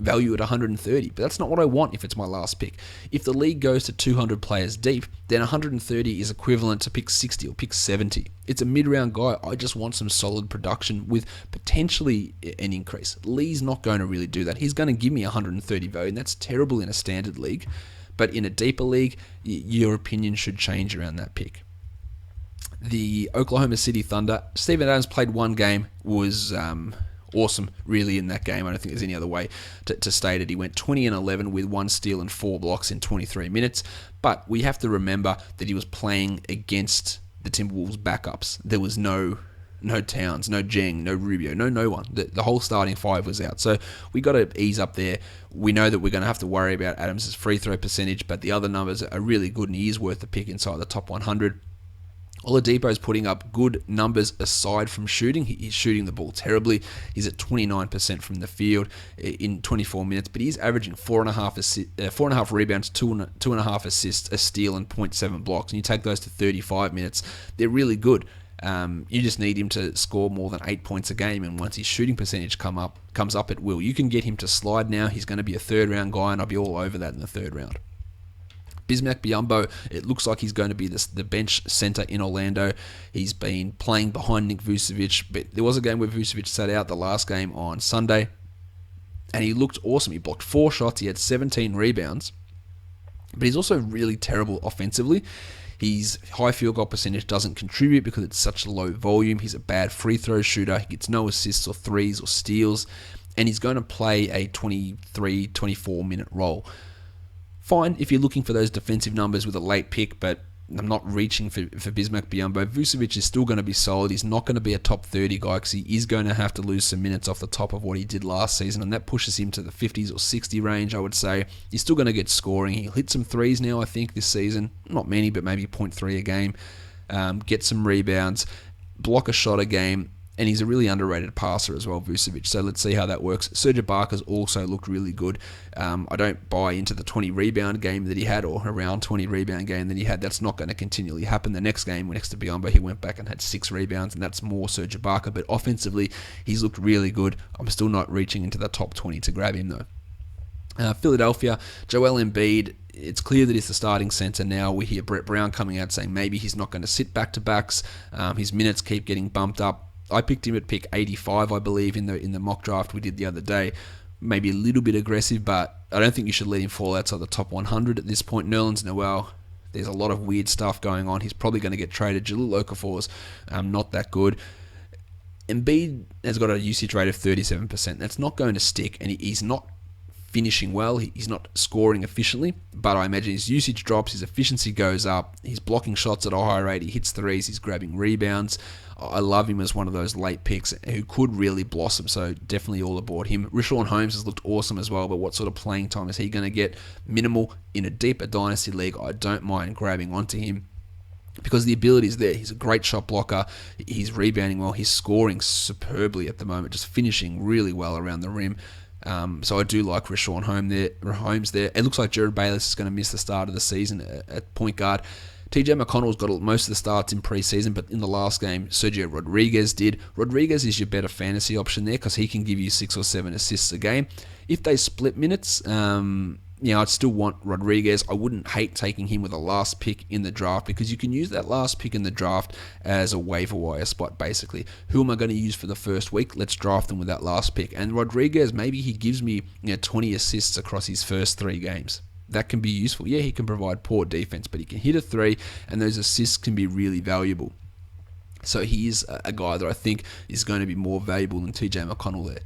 value at 130, but that's not what I want if it's my last pick. If the league goes to 200 players deep, then 130 is equivalent to pick 60 or pick 70. It's a mid-round guy. I just want some solid production with potentially an increase. Lee's not going to really do that. He's going to give me 130 value, and that's terrible in a standard league. But in a deeper league, your opinion should change around that pick. The Oklahoma City Thunder, Steven Adams played one game, was awesome, really, in that game. I don't think there's any other way to state it. He went 20 and 11 with 1 steal and 4 blocks in 23 minutes. But we have to remember that he was playing against the Timberwolves backups. There was no Towns, no Jeng, no Rubio, no one. The whole starting 5 was out. So we got to ease up there. We know that we're going to have to worry about Adams' free throw percentage, but the other numbers are really good, and he is worth the pick inside the top 100. Oladipo is putting up good numbers aside from shooting. He's shooting the ball terribly. He's at 29% from the field in 24 minutes, but he's averaging 4.5 rebounds, 2.5 assists, a steal, and 0.7 blocks. And you take those to 35 minutes, they're really good. You just need him to score more than 8 points a game, and once his shooting percentage comes up at will, you can get him to slide now. He's going to be a third-round guy, and I'll be all over that in the third round. Bismack Biyombo, it looks like he's going to be the bench center in Orlando. He's been playing behind Nick Vucevic, but there was a game where Vucevic sat out, the last game on Sunday, and he looked awesome. He blocked 4 shots, he had 17 rebounds, but he's also really terrible offensively. His high field goal percentage doesn't contribute because it's such low volume. He's a bad free throw shooter. He gets no assists or threes or steals, and he's going to play a 23, 24-minute role. Fine if you're looking for those defensive numbers with a late pick, but I'm not reaching for Bismack Biyombo. Vucevic is still going to be solid. He's not going to be a top 30 guy because he is going to have to lose some minutes off the top of what he did last season, and that pushes him to the 50s or 60 range, I would say. He's still going to get scoring. He'll hit some threes now, I think, this season. Not many, but maybe 0.3 a game. Get some rebounds, block a shot a game, and he's a really underrated passer as well, Vucevic. So let's see how that works. Serge Ibaka's also looked really good. I don't buy into the 20 rebound game that he had, or around 20 rebound game that he had. That's not going to continually happen. The next game, next to Biyombo, he went back and had 6 rebounds, and that's more Serge Ibaka. But offensively, he's looked really good. I'm still not reaching into the top 20 to grab him, though. Philadelphia, Joel Embiid, it's clear that he's the starting center now. We hear Brett Brown coming out saying maybe he's not going to sit back-to-backs. His minutes keep getting bumped up. I picked him at pick 85, I believe, in the mock draft we did the other day. Maybe a little bit aggressive, but I don't think you should let him fall outside the top 100 at this point. Nerlens Noel, there's a lot of weird stuff going on. He's probably going to get traded. Jahlil Okafor's not that good. Embiid has got a usage rate of 37%. That's not going to stick, and he's not finishing well. He's not scoring efficiently, but I imagine his usage drops, his efficiency goes up, he's blocking shots at a high rate, he hits threes, he's grabbing rebounds. I love him as one of those late picks who could really blossom, so definitely all aboard him. Richaun Holmes has looked awesome as well, but what sort of playing time is he going to get? Minimal. In a deeper dynasty league, I don't mind grabbing onto him because the ability is there. He's a great shot blocker, he's rebounding well, he's scoring superbly at the moment, just finishing really well around the rim. So I do like Rashawn Holmes there. It looks like Jared Bayless is going to miss the start of the season at point guard. TJ McConnell's got most of the starts in preseason, but in the last game, Sergio Rodriguez did. Rodriguez is your better fantasy option there because he can give you 6 or 7 assists a game. If they split minutes, I'd still want Rodriguez. I wouldn't hate taking him with a last pick in the draft because you can use that last pick in the draft as a waiver wire spot, basically. Who am I going to use for the first week? Let's draft them with that last pick. And Rodriguez, maybe he gives me 20 assists across his first 3 games. That can be useful. Yeah, he can provide poor defense, but he can hit a 3, and those assists can be really valuable. So he is a guy that I think is going to be more valuable than TJ McConnell there.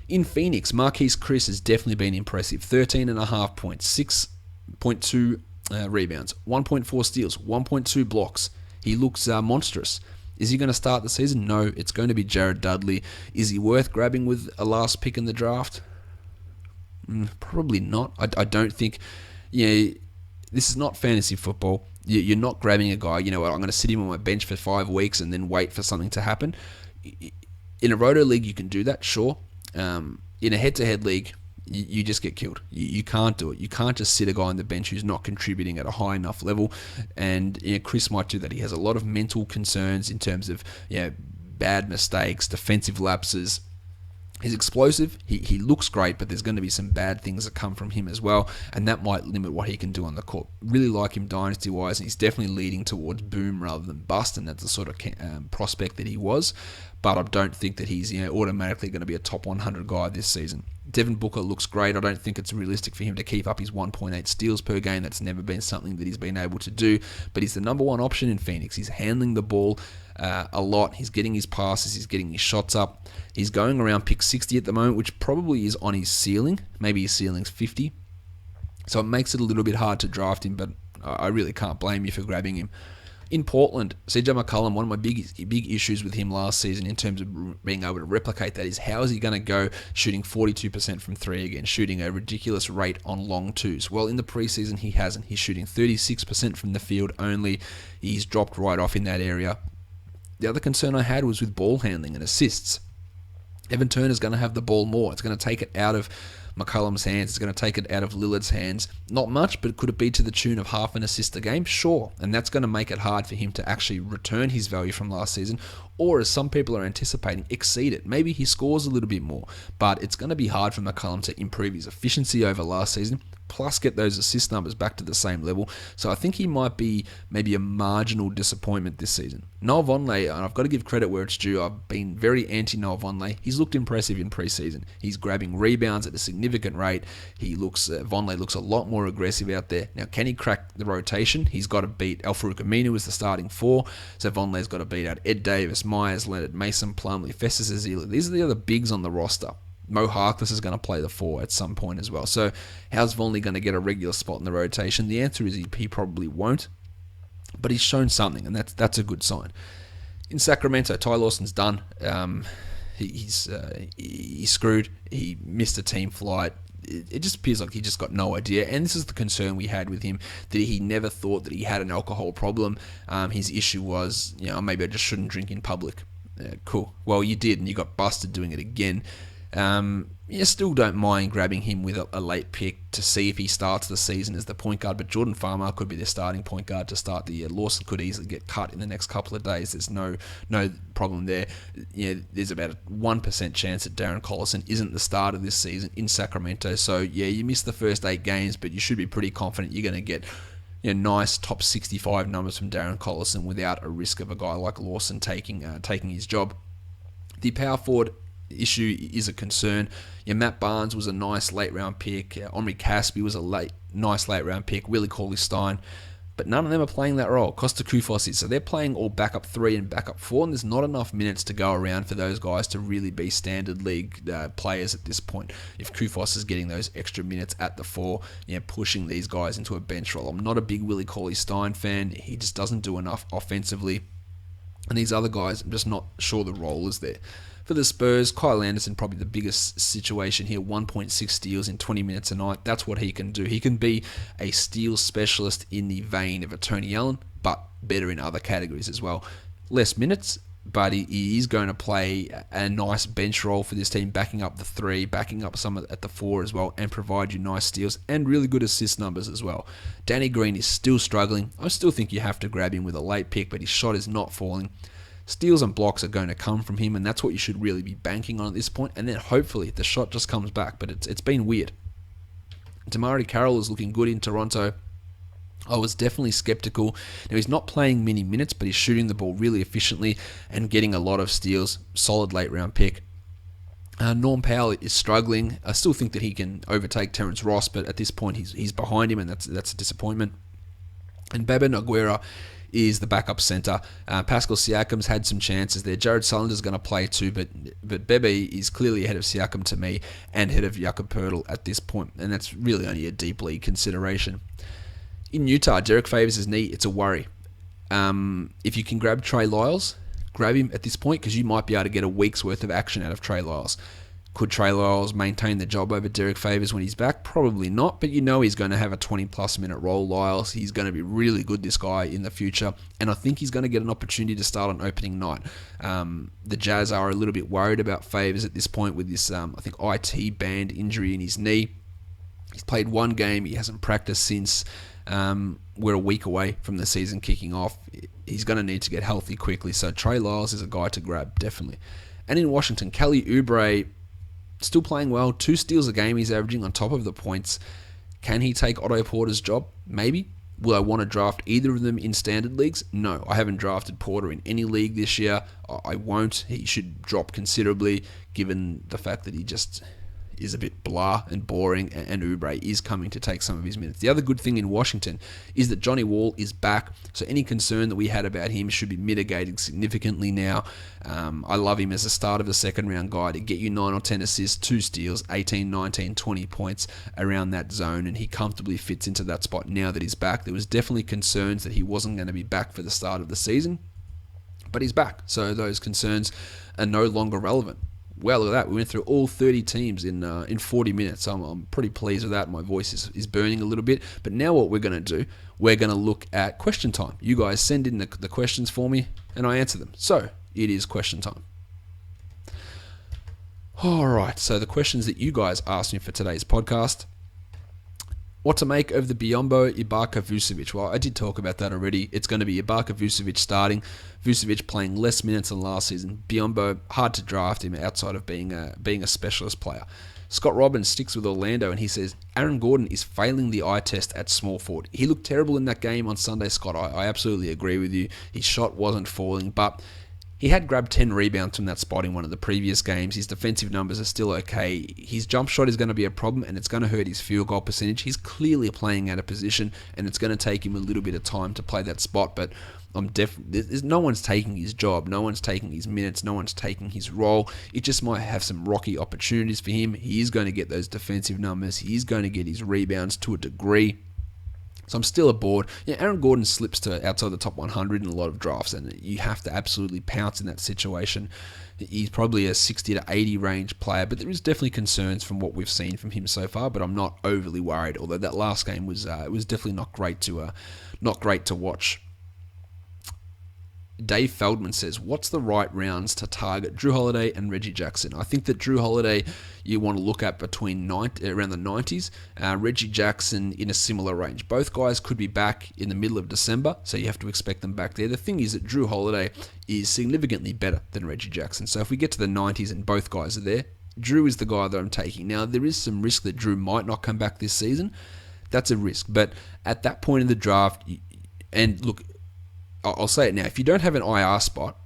In Phoenix, Marquise Chris has definitely been impressive. 13.5 points, 6.2 rebounds, 1.4 steals, 1.2 blocks. He looks monstrous. Is he going to start the season? No, it's going to be Jared Dudley. Is he worth grabbing with a last pick in the draft? Probably not. I don't think... this is not fantasy football. You're not grabbing a guy, I'm going to sit him on my bench for 5 weeks and then wait for something to happen. In a roto league, you can do that, sure. In a head-to-head league, you just get killed. You can't do it. You can't just sit a guy on the bench who's not contributing at a high enough level. And Chris might do that. He has a lot of mental concerns in terms of bad mistakes, defensive lapses. He's explosive. He looks great, but there's going to be some bad things that come from him as well, and that might limit what he can do on the court. Really like him dynasty-wise, and he's definitely leading towards boom rather than bust, and that's the sort of prospect that he was. But I don't think that he's automatically going to be a top 100 guy this season. Devin Booker looks great. I don't think it's realistic for him to keep up his 1.8 steals per game. That's never been something that he's been able to do. But he's the number 1 option in Phoenix. He's handling the ball a lot. He's getting his passes. He's getting his shots up. He's going around pick 60 at the moment, which probably is on his ceiling. Maybe his ceiling's 50. So it makes it a little bit hard to draft him, but I really can't blame you for grabbing him. In Portland, CJ McCollum, one of my big issues with him last season in terms of being able to replicate that is how is he going to go shooting 42% from 3 again, shooting a ridiculous rate on long twos. Well, in the preseason, he hasn't. He's shooting 36% from the field only. He's dropped right off in that area. The other concern I had was with ball handling and assists. Evan Turner's going to have the ball more. It's going to take it out of McCollum's hands. It's going to take it out of Lillard's hands. Not much, but could it be to the tune of half an assist a game? Sure. And that's going to make it hard for him to actually return his value from last season, or as some people are anticipating, exceed it. Maybe he scores a little bit more, but it's going to be hard for McCollum to improve his efficiency over last season, plus get those assist numbers back to the same level. So I think he might be maybe a marginal disappointment this season. Noah Vonleh, and I've got to give credit where it's due, I've been very anti-Noah Vonleh. He's looked impressive in preseason. He's grabbing rebounds at a significant rate. Vonleh looks a lot more aggressive out there. Now, can he crack the rotation? He's got to beat Al-Farouq Aminu as the starting 4, so Vonleh's got to beat out Ed Davis, Myers, Leonard, Mason Plumlee, Festus Ezeli. These are the other bigs on the roster. Mo Harkless is going to play the 4 at some point as well. So how's Vonleh going to get a regular spot in the rotation? The answer is he probably won't. But he's shown something, and that's a good sign. In Sacramento, Ty Lawson's done. He's screwed. He missed a team flight. It just appears like he just got no idea. And this is the concern we had with him, that he never thought that he had an alcohol problem. His issue was, maybe I just shouldn't drink in public. Cool. Well, you did, and you got busted doing it again. Still don't mind grabbing him with a late pick to see if he starts the season as the point guard, but Jordan Farmar could be the starting point guard to start the year. Lawson could easily get cut in the next couple of days. There's no problem there. There's about a 1% chance that Darren Collison isn't the starter this season in Sacramento. So, you missed the first 8 games, but you should be pretty confident you're going to get nice top 65 numbers from Darren Collison without a risk of a guy like Lawson taking his job. The power forward issue is a concern. Matt Barnes was a nice late round pick. Omri Caspi was a nice late round pick. Willie Cauley-Stein, but none of them are playing that role. Costa Koufos is. So they're playing all backup 3 and backup 4, and there's not enough minutes to go around for those guys to really be standard league players at this point. If Koufos is getting those extra minutes at the 4, pushing these guys into a bench role. I'm not a big Willie Cauley-Stein fan. He just doesn't do enough offensively. And these other guys, I'm just not sure the role is there. For the Spurs, Kyle Anderson, probably the biggest situation here, 1.6 steals in 20 minutes a night. That's what he can do. He can be a steal specialist in the vein of a Tony Allen, but better in other categories as well. Less minutes, but he is going to play a nice bench role for this team, backing up the 3, backing up some at the 4 as well, and provide you nice steals and really good assist numbers as well. Danny Green is still struggling. I still think you have to grab him with a late pick, but his shot is not falling. Steals and blocks are going to come from him, and that's what you should really be banking on at this point, and then hopefully the shot just comes back, but it's been weird. Damari Carroll is looking good in Toronto. I was definitely skeptical. Now, he's not playing many minutes, but he's shooting the ball really efficiently and getting a lot of steals. Solid late-round pick. Norm Powell is struggling. I still think that he can overtake Terrence Ross, but at this point he's behind him, and that's a disappointment. And Bebe Nogueira is the backup center. Pascal Siakam's had some chances there. Jared Sullender's going to play too, but Bebe is clearly ahead of Siakam to me and ahead of Jakob Poeltl at this point, and that's really only a deep league consideration. In Utah, Derek Favors' knee, it's a worry. If you can grab Trey Lyles, grab him at this point because you might be able to get a week's worth of action out of Trey Lyles. Could Trey Lyles maintain the job over Derek Favors when he's back? Probably not, but you know he's going to have a 20-plus minute role, Lyles. He's going to be really good, this guy, in the future, and I think he's going to get an opportunity to start on opening night. The Jazz are a little bit worried about Favors at this point with this, I think, IT band injury in his knee. He's played one game. He hasn't practiced since. We're a week away from the season kicking off. He's going to need to get healthy quickly, so Trey Lyles is a guy to grab, definitely. And in Washington, Kelly Oubre, still playing well. 2 steals a game he's averaging on top of the points. Can he take Otto Porter's job? Maybe. Will I want to draft either of them in standard leagues? No, I haven't drafted Porter in any league this year. I won't. He should drop considerably given the fact that he just is a bit blah and boring, and Oubre is coming to take some of his minutes. The other good thing in Washington is that Johnny Wall is back, so any concern that we had about him should be mitigated significantly now. I love him as a start of a second round guy to get you 9 or 10 assists, 2 steals, 18, 19, 20 points around that zone, and he comfortably fits into that spot now that he's back. There was definitely concerns that he wasn't going to be back for the start of the season, but he's back, so those concerns are no longer relevant. Well, look at that. We went through all 30 teams in 40 minutes. So I'm pretty pleased with that. My voice is burning a little bit. But now what we're going to do, we're going to look at question time. You guys send in the questions for me, and I answer them. So it is question time. All right. So the questions that you guys asked me for today's podcast. What to make of the Biyombo Ibaka Vucevic? Well, I did talk about that already. It's going to be Ibaka Vucevic starting. Vucevic playing less minutes than last season. Biyombo, hard to draft him outside of being a specialist player. Scott Robbins sticks with Orlando and he says, Aaron Gordon is failing the eye test at small forward. He looked terrible in that game on Sunday, Scott. I absolutely agree with you. His shot wasn't falling, but he had grabbed 10 rebounds from that spot in one of the previous games. His defensive numbers are still okay. His jump shot is going to be a problem, and it's going to hurt his field goal percentage. He's clearly playing out of position, and it's going to take him a little bit of time to play that spot, but no one's taking his job. No one's taking his minutes. No one's taking his role. It just might have some rocky opportunities for him. He is going to get those defensive numbers. He is going to get his rebounds to a degree. So I'm still aboard. Yeah, Aaron Gordon slips to outside the top 100 in a lot of drafts, and you have to absolutely pounce in that situation. He's probably a 60 to 80 range player, but there is definitely concerns from what we've seen from him so far. But I'm not overly worried. Although that last game was definitely not great to watch. Dave Feldman says, what's the right rounds to target Drew Holiday and Reggie Jackson? I think that Drew Holiday you want to look at around the 90s. Reggie Jackson in a similar range. Both guys could be back in the middle of December, so you have to expect them back there. The thing is that Drew Holiday is significantly better than Reggie Jackson. So if we get to the 90s and both guys are there, Drew is the guy that I'm taking. Now, there is some risk that Drew might not come back this season. That's a risk. But at that point in the draft, and look, I'll say it now, if you don't have an IR spot,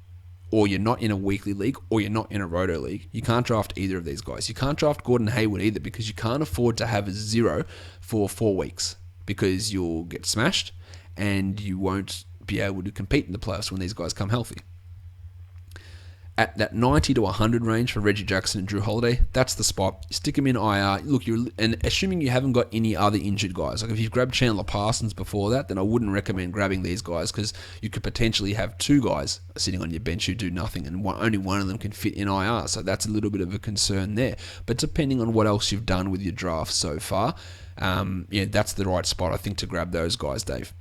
or you're not in a weekly league, or you're not in a roto league, you can't draft either of these guys. You can't draft Gordon Hayward either because you can't afford to have a 0 for 4 weeks because you'll get smashed and you won't be able to compete in the playoffs when these guys come healthy. At that 90 to 100 range for Reggie Jackson and Drew Holiday, that's the spot. You stick them in IR. Look, and assuming you haven't got any other injured guys, like if you've grabbed Chandler Parsons before that, then I wouldn't recommend grabbing these guys because you could potentially have 2 guys sitting on your bench who do nothing and only one of them can fit in IR. So that's a little bit of a concern there. But depending on what else you've done with your draft so far, that's the right spot, I think, to grab those guys, Dave.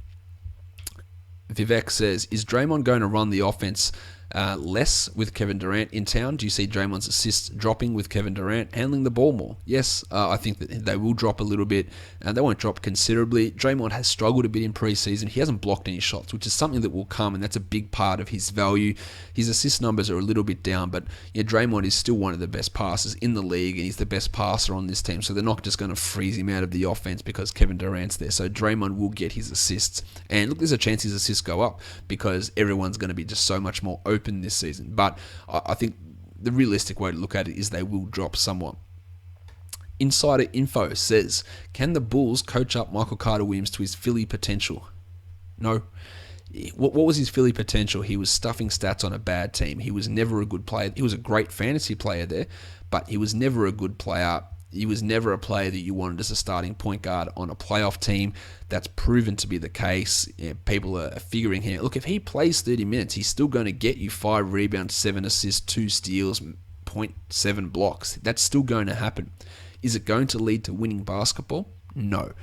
Vivek says, is Draymond going to run the offense less with Kevin Durant in town? Do you see Draymond's assists dropping with Kevin Durant handling the ball more? Yes, I think that they will drop a little bit. They won't drop considerably. Draymond has struggled a bit in preseason. He hasn't blocked any shots, which is something that will come, and that's a big part of his value. His assist numbers are a little bit down, but Draymond is still one of the best passers in the league, and he's the best passer on this team, so they're not just going to freeze him out of the offense because Kevin Durant's there. So Draymond will get his assists. And look, there's a chance his assists go up because everyone's going to be just so much more open this season. But I think the realistic way to look at it is they will drop somewhat. Insider Info says, can the Bulls coach up Michael Carter-Williams to his Philly potential? No. What was his Philly potential? He was stuffing stats on a bad team. He was never a good player. He was a great fantasy player there, but he was never a good player. He was never a player that you wanted as a starting point guard on a playoff team. That's proven to be the case. People are figuring here, look, if he plays 30 minutes, he's still going to get you 5 rebounds, 7 assists, 2 steals, 0.7 blocks. That's still going to happen. Is it going to lead to winning basketball? No.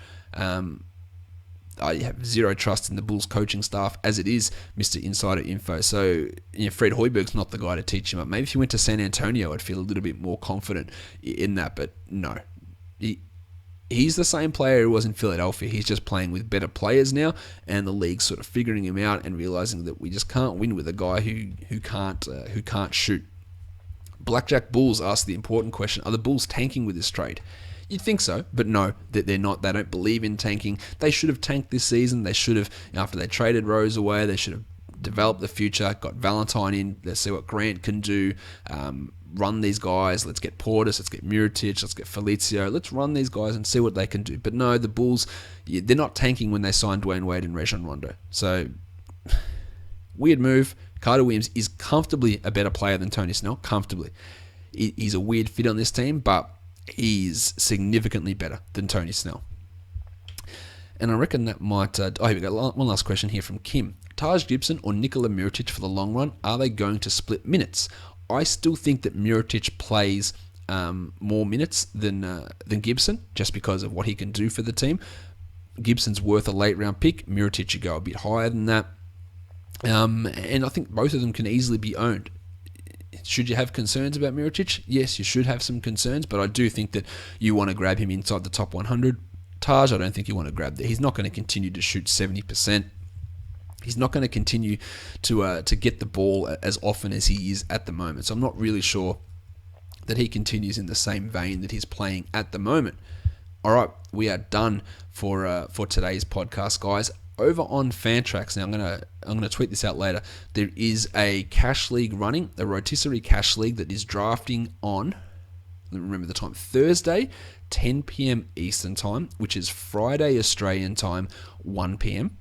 I have zero trust in the Bulls coaching staff as it is, Mr. Insider Info. So, Fred Hoiberg's not the guy to teach him up. Maybe if he went to San Antonio, I'd feel a little bit more confident in that, but no. He's the same player he was in Philadelphia. He's just playing with better players now, and the league's sort of figuring him out and realizing that we just can't win with a guy who can't shoot. Blackjack Bulls asked the important question, are the Bulls tanking with this trade? You'd think so, but no, that they're not. They don't believe in tanking. They should have tanked this season. They should have, after they traded Rose away, they should have developed the future, got Valentine in. Let's see what Grant can do. Run these guys. Let's get Portis. Let's get Mirotic. Let's get Felicio. Let's run these guys and see what they can do. But no, the Bulls, they're not tanking when they signed Dwayne Wade and Rajon Rondo. So, weird move. Carter-Williams is comfortably a better player than Tony Snell. Comfortably. He's a weird fit on this team, but he's significantly better than Tony Snell. And I reckon that might... here we go. One last question here from Kim. Taj Gibson or Nikola Mirotic for the long run, are they going to split minutes? I still think that Mirotic plays more minutes than Gibson, just because of what he can do for the team. Gibson's worth a late round pick. Mirotic should go a bit higher than that. And I think both of them can easily be owned. Should you have concerns about Mirotic? Yes, you should have some concerns, but I do think that you want to grab him inside the top 100. Taj, I don't think you want to grab that. He's not going to continue to shoot 70%. He's not going to continue to get the ball as often as he is at the moment. So I'm not really sure that he continues in the same vein that he's playing at the moment. All right, we are done for today's podcast, guys. Over on Fantrax, now I'm gonna tweet this out later. There is a cash league running, a rotisserie cash league that is drafting on, let me remember the time, Thursday, 10 p.m. Eastern time, which is Friday Australian time, 1 p.m.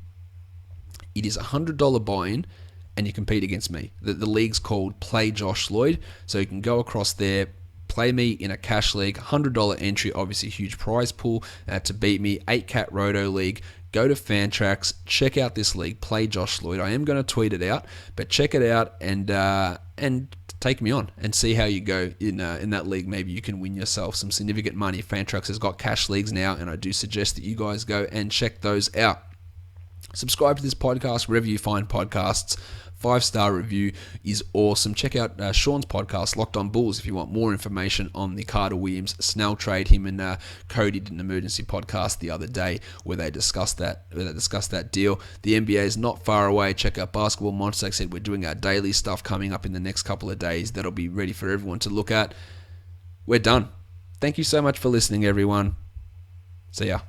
It is a $100 buy-in, and you compete against me. The league's called Play Josh Lloyd, so you can go across there, play me in a cash league, $100 entry, obviously huge prize pool to beat me, 8-cat roto league. Go to Fantrax, check out this league, Play Josh Lloyd. I am going to tweet it out, but check it out and take me on and see how you go in that league. Maybe you can win yourself some significant money. Fantrax has got cash leagues now, and I do suggest that you guys go and check those out. Subscribe to this podcast wherever you find podcasts. 5-star review is awesome. Check out Sean's podcast, Locked on Bulls, if you want more information on the Carter-Williams-Snell trade. Him and Cody did an emergency podcast the other day where they discussed that deal. The NBA is not far away. Check out Basketball Monster. Like I said, we're doing our daily stuff coming up in the next couple of days. That'll be ready for everyone to look at. We're done. Thank you so much for listening, everyone. See ya.